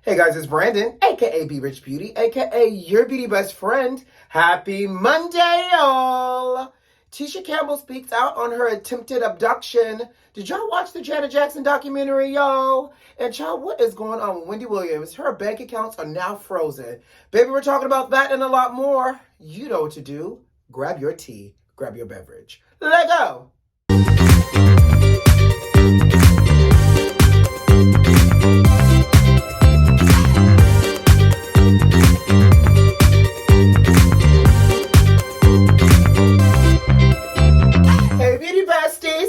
Hey guys, it's Brandon, aka B.Rich Beauty, aka your beauty best friend. Happy Monday, y'all! TISHA Campbell speaks out on her attempted abduction. Did y'all watch the Janet Jackson documentary, y'all? And y'all, what is going on with Wendy Williams? Her bank accounts are now frozen. Baby, we're talking about that and a lot more. You know what to do. Grab your tea, grab your beverage. Let go!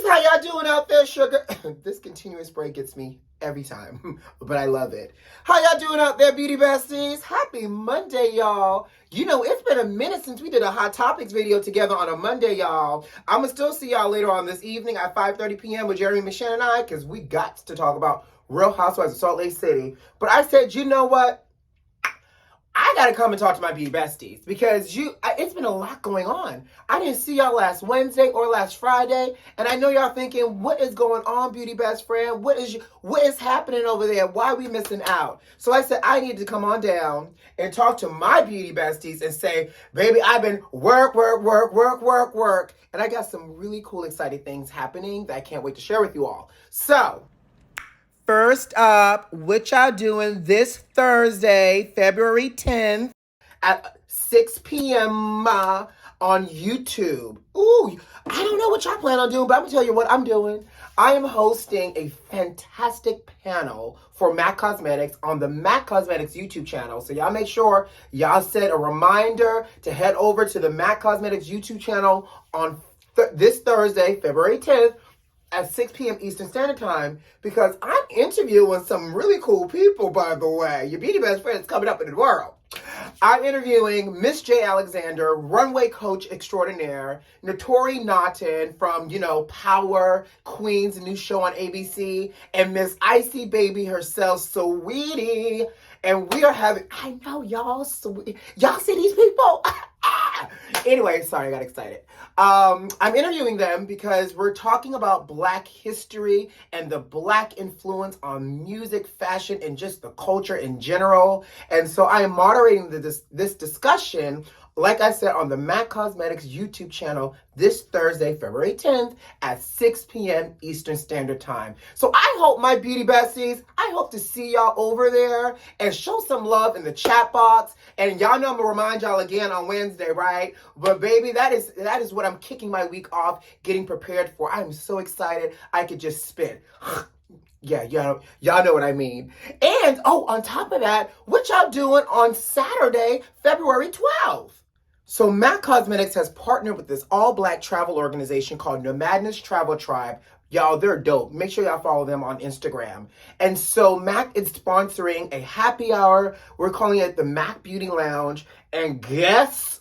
How y'all doing out there, sugar? This continuous break gets me every time, but I love it. How y'all doing out there, beauty besties? Happy Monday, y'all. You know, it's been a minute since we did a Hot Topics video together on a Monday, y'all. I'm going to still see y'all later on this evening at 5:30 p.m. with Jeremy, Michelle, and I, because we got to talk about Real Housewives of Salt Lake City. But I said, you know what? I gotta come and talk to my beauty besties because it's been a lot going on. I didn't see y'all last Wednesday or last Friday, and I know y'all thinking, what is going on, beauty best friend? What is happening over there? Why are we missing out? So I said I need to come on down and talk to my beauty besties and say, baby, I've been work, and I got some really cool, exciting things happening that I can't wait to share with you all. So, first up, what y'all doing this Thursday, February 10th at 6 p.m. On YouTube? Ooh, I don't know what y'all plan on doing, but I'm going to tell you what I'm doing. I am hosting a fantastic panel for MAC Cosmetics on the MAC Cosmetics YouTube channel. So y'all make sure y'all set a reminder to head over to the MAC Cosmetics YouTube channel on this Thursday, February 10th, at 6 p.m. Eastern Standard Time, because I'm interviewing some really cool people, by the way. Your beauty best friend is coming up in the world. I'm interviewing Miss J. Alexander, runway coach extraordinaire, Notori Naughton from, Power Queens, a new show on ABC, and Miss Icy Baby herself, Sweetie. And we are having, I know y'all see these people? Anyway, sorry, I got excited. I'm interviewing them because we're talking about Black history and the Black influence on music, fashion, and just the culture in general. And so I am moderating this discussion, like I said, on the MAC Cosmetics YouTube channel this Thursday, February 10th at 6 p.m. Eastern Standard Time. So I hope, my beauty besties, I hope to see y'all over there and show some love in the chat box. And y'all know I'm gonna remind y'all again on Wednesday, right? But baby, that is what I'm kicking my week off, getting prepared for. I'm so excited I could just spit. Yeah, y'all know what I mean. And, on top of that, what y'all doing on Saturday, February 12th? So MAC Cosmetics has partnered with this all-Black travel organization called Nomadness Travel Tribe. Y'all, they're dope. Make sure y'all follow them on Instagram. And so MAC is sponsoring a happy hour. We're calling it the MAC Beauty Lounge. And guess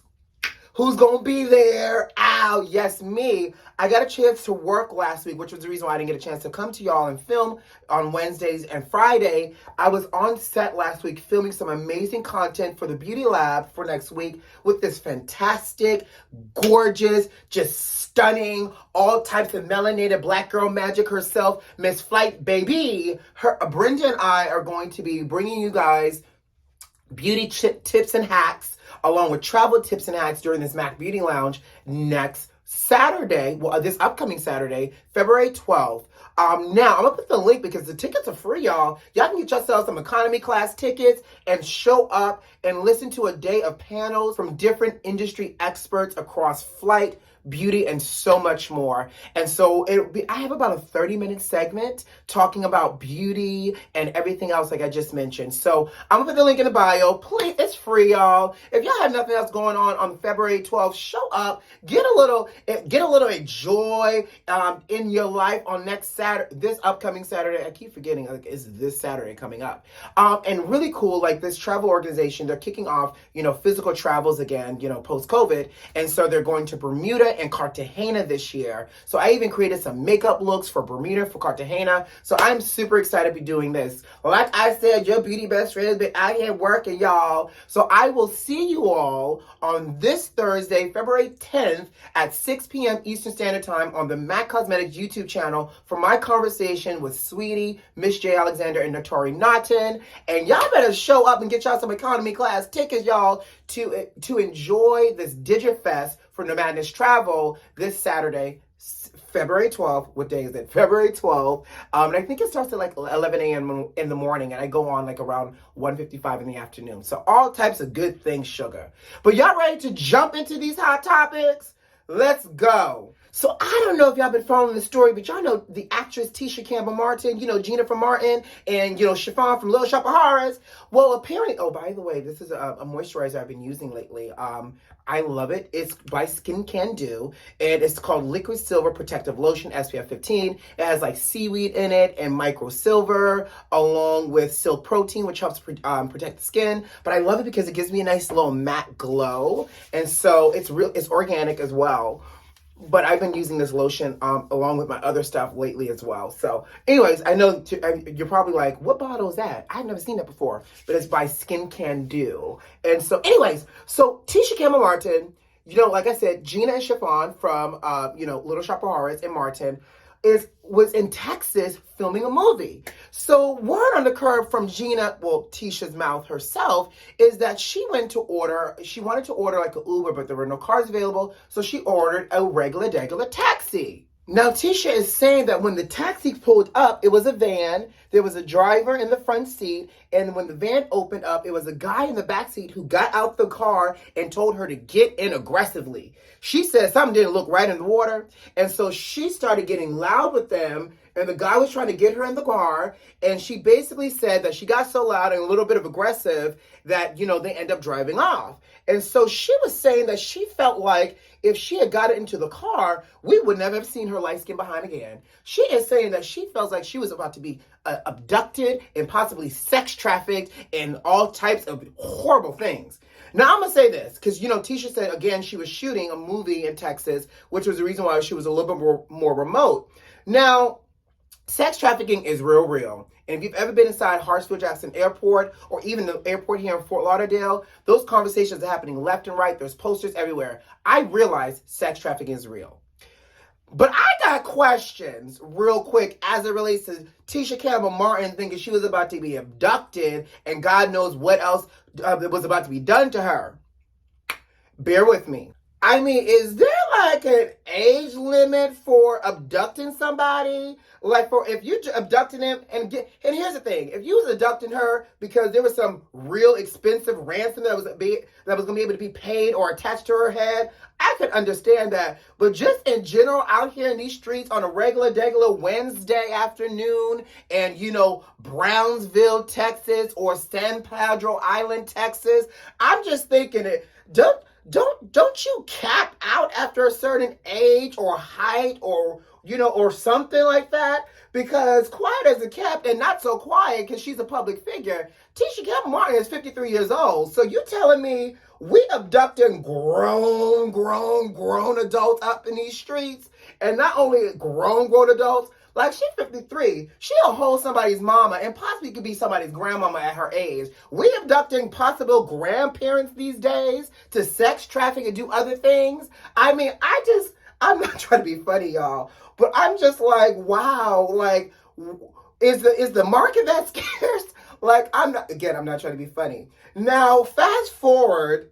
who's going to be there? Ow, yes, me. I got a chance to work last week, which was the reason why I didn't get a chance to come to y'all and film on Wednesdays and Friday. I was on set last week filming some amazing content for the Beauty Lab for next week with this fantastic, gorgeous, just stunning, all types of melanated Black girl magic herself, Miss Flight Baby. Brenda and I are going to be bringing you guys beauty tips and hacks, along with travel tips and hacks during this MAC Beauty Lounge next Saturday, this upcoming Saturday, February 12th. Now, I'm going to put the link because the tickets are free, y'all. Y'all can get yourselves some economy class tickets and show up and listen to a day of panels from different industry experts across flight, beauty, and so much more. And so I have about a 30-minute segment talking about beauty and everything else like I just mentioned. So I'm gonna put the link in the bio. Please, it's free, y'all. If y'all have nothing else going on February 12th, show up, get a little joy in your life on next Saturday, this upcoming Saturday. I keep forgetting, it's this Saturday coming up. And really cool, like this travel organization, they're kicking off, physical travels again, post-COVID. And so they're going to Bermuda Bermuda and Cartagena this year. So I even created some makeup looks for Bermuda, for Cartagena. So I'm super excited to be doing this. Like I said, your beauty best friend has been out here working, y'all. So I will see you all on this Thursday, February 10th at 6 p.m. Eastern Standard Time on the MAC Cosmetics YouTube channel for my conversation with Sweetie, Miss J. Alexander, and Notori Naughton. And y'all better show up and get y'all some economy class tickets, y'all, to enjoy this DigiFest for Nomadness Travel this Saturday, February 12th. What day is it? February 12th. And I think it starts at like 11 a.m. in the morning, and I go on like around 1:55 in the afternoon. So all types of good things, sugar. But y'all ready to jump into these hot topics? Let's go. So I don't know if y'all been following the story, but y'all know the actress TISHA Campbell-Martin, you know, Gina from Martin, and, you know, Chiffon from Little Shop of Horrors. Well, apparently, oh, by the way, this is a moisturizer I've been using lately. I love it. It's by Skin Can Do, and it's called Liquid Silver Protective Lotion, SPF 15. It has like seaweed in it and micro silver, along with silk protein, which helps protect the skin. But I love it because it gives me a nice little matte glow, and so it's organic as well. But I've been using this lotion along with my other stuff lately as well. So anyways, I know you're probably like, what bottle is that? I've never seen that before. But it's by Skin Can Do. And so anyways, so TISHA Campbell-Martin, you know, like I said, Gina and Chiffon from, you know, Little Shop of Horrors and Martin was in Texas filming a movie. So word on the curb from Gina, well, TISHA's mouth herself, is that she wanted to order like an Uber, but there were no cars available. So she ordered a regular taxi. Now, TISHA is saying that when the taxi pulled up, it was a van. There was a driver in the front seat. And when the van opened up, it was a guy in the back seat who got out the car and told her to get in aggressively. She said something didn't look right in the water. And so she started getting loud with them. And the guy was trying to get her in the car. And she basically said that she got so loud and a little bit of aggressive that, you know, they end up driving off. And so she was saying that she felt like if she had got it into the car, we would never have seen her light skin behind again. She is saying that she feels like she was about to be abducted and possibly sex trafficked and all types of horrible things. Now, I'm going to say this, because, you know, TISHA said, again, she was shooting a movie in Texas, which was the reason why she was a little bit more remote. Now, sex trafficking is real. And if you've ever been inside Hartsfield-Jackson Airport or even the airport here in Fort Lauderdale, those conversations are happening left and right. There's posters everywhere. I realize sex trafficking is real. But I got questions real quick as it relates to TISHA Campbell-Martin thinking she was about to be abducted and God knows what else was about to be done to her. Bear with me. I mean, is there like an age limit for abducting somebody? Like for if you abducted him and here's the thing, if you was abducting her because there was some real expensive ransom that was gonna be able to be paid or attached to her head, I could understand that. But just in general, out here in these streets on a regular Wednesday afternoon, and you know, Brownsville, Texas, or San Pedro Island, Texas, I'm just thinking it. Don't you cap out after a certain age or height or, you know, or something like that? Because quiet as a kept and not so quiet because she's a public figure. TISHA Campbell-Martin is 53 years old. So you telling me we abducting grown adults up in these streets? And not only grown adults, like she's 53. She'll hold somebody's mama and possibly could be somebody's grandmama at her age. We abducting possible grandparents these days to sex traffic and do other things. I mean, I'm not trying to be funny, y'all, but I'm just like, wow, like, is the market that scarce? Like, I'm not trying to be funny. Now, fast forward,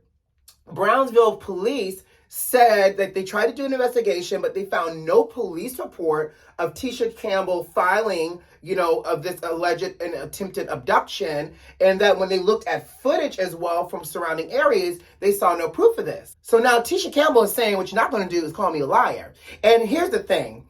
Brownsville police said that they tried to do an investigation, but they found no police report of TISHA Campbell filing, you know, of this alleged and attempted abduction, and that when they looked at footage as well from surrounding areas, they saw no proof of this. So now TISHA Campbell is saying, what you're not going to do is call me a liar. And here's the thing.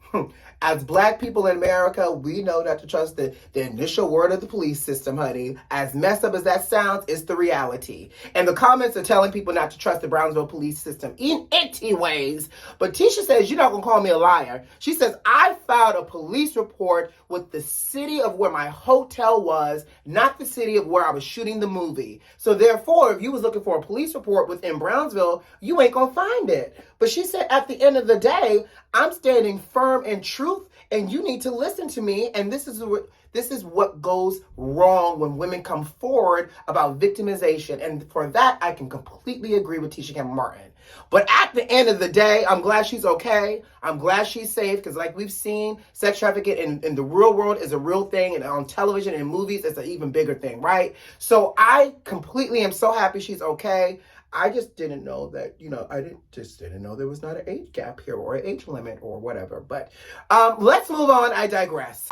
As Black people in America, we know not to trust the initial word of the police system, honey. As messed up as that sounds, it's the reality. And the comments are telling people not to trust the Brownsville police system in any ways. But Tisha says, you're not going to call me a liar. She says, I filed a police report with the city of where my hotel was, not the city of where I was shooting the movie. So therefore, if you was looking for a police report within Brownsville, you ain't going to find it. But she said, at the end of the day, I'm standing firm in truth, and you need to listen to me. And this is what goes wrong when women come forward about victimization. And for that, I can completely agree with Tisha Campbell Martin. But at the end of the day, I'm glad she's okay. I'm glad she's safe, because like we've seen, sex trafficking in the real world is a real thing, and on television and movies, it's an even bigger thing, right? So I completely am so happy she's okay. I just didn't know that, just didn't know there was not an age gap here or an age limit or whatever. But let's move on. I digress.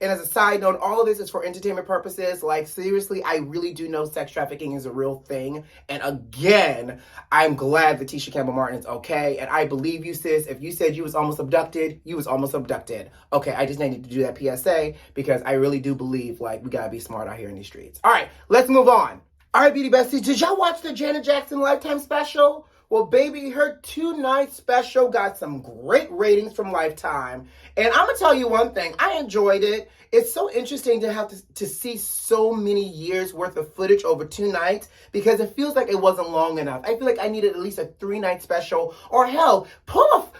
And as a side note, all of this is for entertainment purposes. Like, seriously, I really do know sex trafficking is a real thing. And again, I'm glad that Tisha Campbell Martin is okay. And I believe you, sis. If you said you was almost abducted, you was almost abducted. Okay, I just needed to do that PSA because I really do believe, like, we gotta be smart out here in these streets. All right, let's move on. All right, Beauty Besties, did y'all watch the Janet Jackson Lifetime special? Well, baby, her 2-night special got some great ratings from Lifetime. And I'm going to tell you one thing. I enjoyed it. It's so interesting to have to see so many years worth of footage over 2 nights, because it feels like it wasn't long enough. I feel like I needed at least a 3-night special, or hell, pull a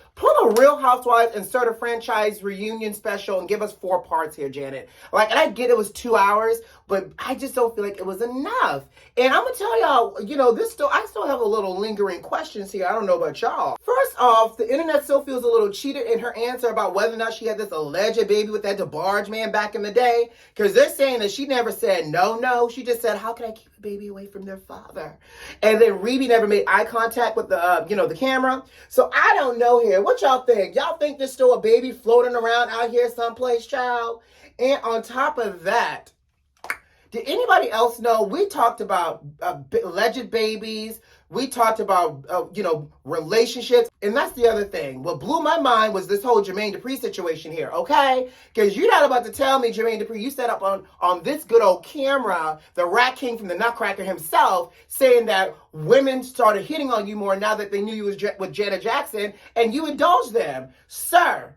Real Housewives and start a franchise reunion special and give us 4 parts here, Janet. Like, and I get it was 2 hours, but I just don't feel like it was enough. And I'm gonna tell y'all, I still have a little lingering questions here. I don't know about y'all. First off, the internet still feels a little cheated in her answer about whether or not she had this alleged baby with that DeBarge man back in the day, because they're saying that she never said no. She just said, how can I keep a baby away from their father? And then Rebe never made eye contact with the camera. So I don't know here. What y'all think? Y'all think there's still a baby floating around out here someplace, child? And on top of that, did anybody else know? We talked about alleged babies. We talked about, relationships. And that's the other thing. What blew my mind was this whole Jermaine Dupri situation here, okay? Because you're not about to tell me, Jermaine Dupri, you set up on this good old camera, the Rat King from the Nutcracker himself, saying that women started hitting on you more now that they knew you was with Janet Jackson, and you indulged them. Sir.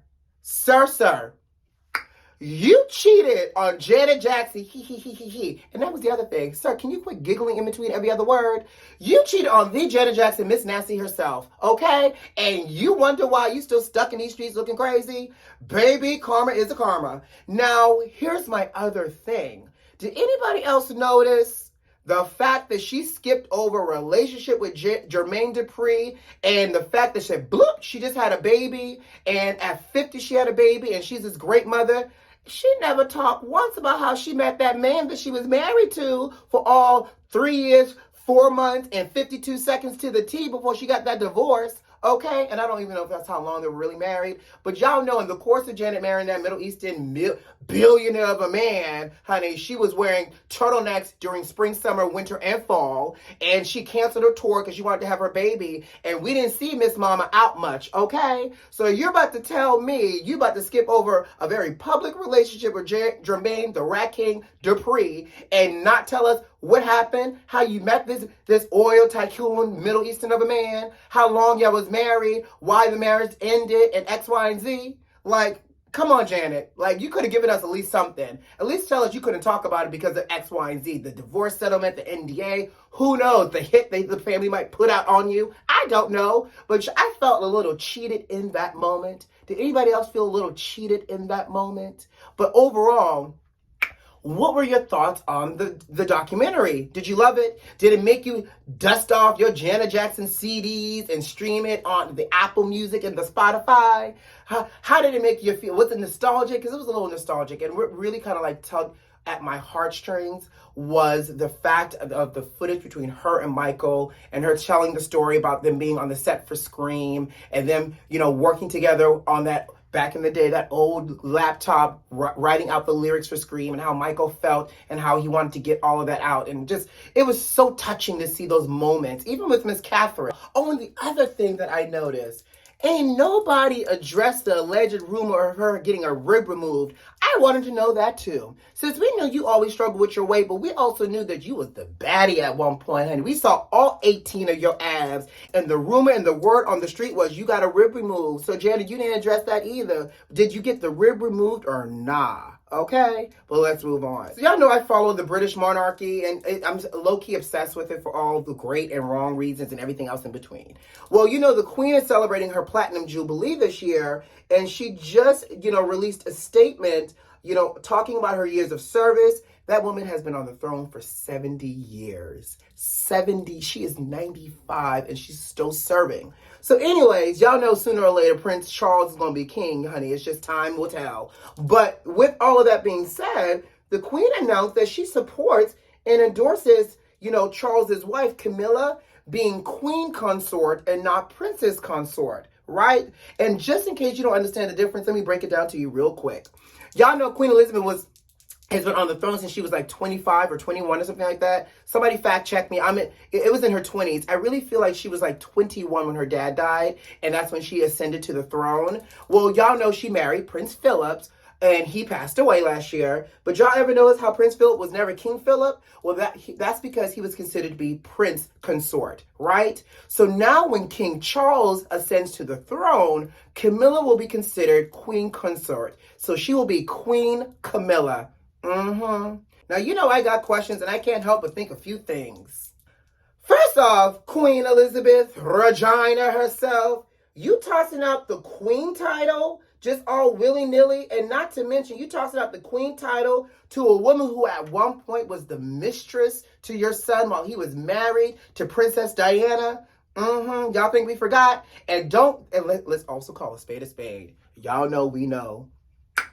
You cheated on Janet Jackson, he. And that was the other thing. Sir, can you quit giggling in between every other word? You cheated on the Janet Jackson, Miss Nasty herself, okay? And you wonder why you still stuck in these streets looking crazy? Baby, karma is a karma. Now, here's my other thing. Did anybody else notice the fact that she skipped over a relationship with Jermaine Dupri, and the fact that she just had a baby, and at 50 she had a baby, and she's this great mother? She never talked once about how she met that man that she was married to for all 3 years, 4 months, and 52 seconds to the T before she got that divorce. Okay, and I don't even know if that's how long they were really married, but y'all know in the course of Janet marrying that Middle Eastern billionaire of a man, honey, she was wearing turtlenecks during spring, summer, winter, and fall, and she canceled her tour because she wanted to have her baby, and we didn't see Miss Mama out much, okay? So you're about to tell me you about to skip over a very public relationship with Jermaine, the Rat King, Dupri, and not tell us what happened, how you met this oil tycoon, Middle Eastern of a man, how long y'all was married, why the marriage ended, and X, Y, and Z. Like, come on, Janet. Like, you could have given us at least something. At least tell us you couldn't talk about it because of X, Y, and Z. The divorce settlement, the NDA, who knows? The hit the family might put out on you. I don't know. But I felt a little cheated in that moment. Did anybody else feel a little cheated in that moment? But overall, what were your thoughts on the documentary? Did you love it? Did it make you dust off your Janet Jackson CDs and stream it on the Apple Music and the Spotify? How did it make you feel? Was it nostalgic? Because it was a little nostalgic. And what really kind of like tugged at my heartstrings was the fact of the footage between her and Michael, and her telling the story about them being on the set for Scream, and them, working together on that, back in the day, that old laptop, writing out the lyrics for Scream, and how Michael felt and how he wanted to get all of that out. And just, it was so touching to see those moments, even with Miss Catherine. Oh, and the other thing that I noticed, Ain't nobody addressed the alleged rumor of her getting a rib removed. I wanted to know that too. Since we knew you always struggled with your weight, but we also knew that you was the baddie at one point, honey. We saw all 18 of your abs, and the rumor and the word on the street was you got a rib removed. So, Janet, you didn't address that either. Did you get the rib removed or nah? Okay, well, let's move on. So y'all know I follow the British monarchy, and I'm low-key obsessed with it for all the great and wrong reasons and everything else in between. Well, you know, the Queen is celebrating her Platinum Jubilee this year, and she just, released a statement, talking about her years of service. That woman has been on the throne for 70 years. 70. She is 95, and she's still serving. So anyways, y'all know sooner or later Prince Charles is going to be king, honey. It's just time will tell. But with all of that being said, the Queen announced that she supports and endorses, Charles's wife, Camilla, being Queen Consort and not Princess Consort, right? And just in case you don't understand the difference, let me break it down to you real quick. Y'all know Queen Elizabeth has been on the throne since she was like 25 or 21 or something like that. Somebody fact check me. It was in her 20s. I really feel like she was like 21 when her dad died, and that's when she ascended to the throne. Well, y'all know she married Prince Philip, and he passed away last year. But y'all ever notice how Prince Philip was never King Philip? Well, that's because he was considered to be Prince Consort, right? So now when King Charles ascends to the throne, Camilla will be considered Queen Consort. So she will be Queen Camilla. Now, I got questions, and I can't help but think a few things. First off, Queen Elizabeth, Regina herself, you tossing out the Queen title just all willy-nilly, and not to mention you tossing out the Queen title to a woman who at one point was the mistress to your son while he was married to Princess Diana. Y'all think we forgot? And let's also call a spade a spade. Y'all know we know.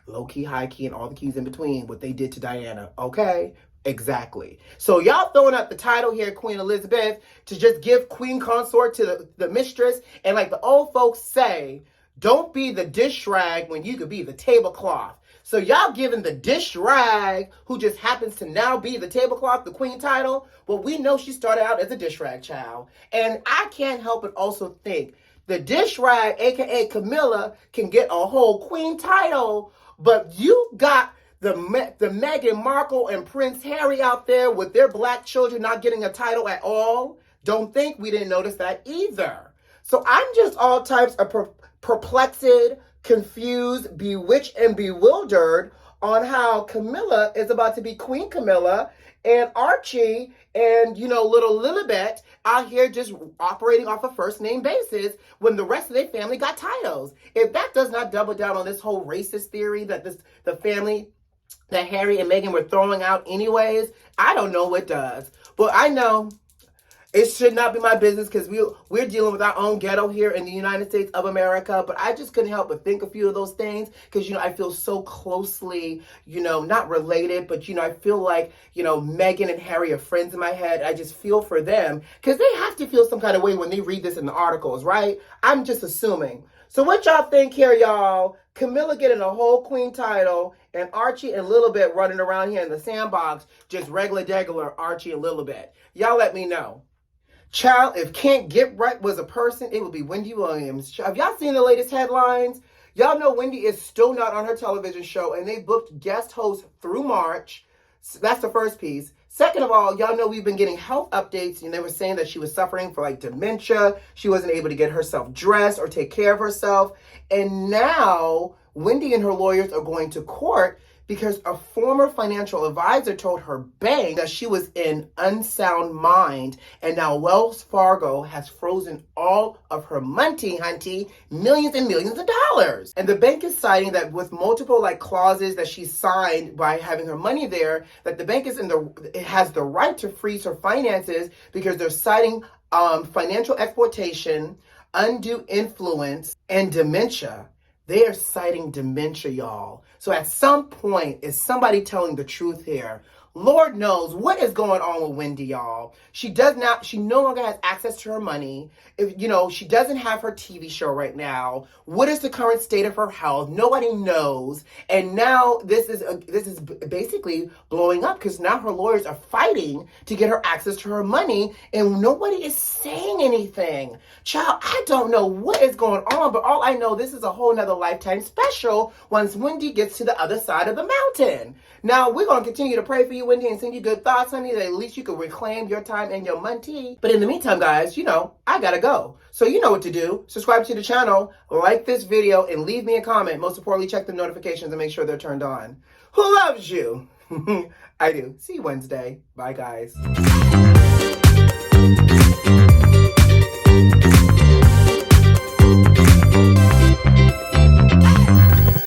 Low-key, high-key, and all the keys in between, what they did to Diana, okay? Exactly. So y'all throwing out the title here, Queen Elizabeth, to just give Queen Consort to the mistress, and like the old folks say, don't be the dish rag when you could be the tablecloth. So y'all giving the dish rag, who just happens to now be the tablecloth, the queen title, well, we know she started out as a dish rag child. And I can't help but also think the dish rag, aka Camilla, can get a whole queen title, but you got the Meghan Markle and Prince Harry out there with their black children not getting a title at all. Don't think we didn't notice that either. So I'm just all types of perplexed, confused, bewitched, and bewildered on how Camilla is about to be Queen Camilla, and Archie and, little Lilibet out here just operating off a first name basis when the rest of their family got titles. If that does not double down on this whole racist theory that the family that Harry and Meghan were throwing out anyways, I don't know what does. But I know it should not be my business because we're dealing with our own ghetto here in the United States of America. But I just couldn't help but think a few of those things because, I feel so closely, not related, but, I feel like, Meghan and Harry are friends in my head. I just feel for them because they have to feel some kind of way when they read this in the articles, right? I'm just assuming. So what y'all think here, y'all? Camilla getting a whole queen title and Archie and Lilibet running around here in the sandbox, just regular Archie and Lilibet. Y'all let me know. Child, if Can't Get Right was a person, it would be Wendy Williams. Have y'all seen the latest headlines? Y'all know Wendy is still not on her television show, and they booked guest hosts through March. That's the first piece. Second of all, y'all know we've been getting health updates, and they were saying that she was suffering for dementia. She wasn't able to get herself dressed or take care of herself. And now Wendy and her lawyers are going to court because a former financial advisor told her bank that she was in unsound mind, and now Wells Fargo has frozen all of her money, hunty, millions and millions of dollars. And the bank is citing that with multiple clauses that she signed by having her money there, that the bank it has the right to freeze her finances because they're citing financial exploitation, undue influence, and dementia. They are citing dementia, y'all. So at some point, is somebody telling the truth here? Lord knows what is going on with Wendy, y'all. She no longer has access to her money. She doesn't have her TV show right now. What is the current state of her health? Nobody knows. And now this is basically blowing up because now her lawyers are fighting to get her access to her money and nobody is saying anything. Child, I don't know what is going on, but all I know, this is a whole nother Lifetime special once Wendy gets to the other side of the mountain. Now, we're going to continue to pray for you, Wendy, and send you good thoughts, honey, that at least you can reclaim your time and your money. But in the meantime, guys, I gotta go. So you know what to do. Subscribe to the channel, like this video, and leave me a comment. Most importantly, check the notifications and make sure they're turned on. Who loves you? I do. See you Wednesday. Bye, guys.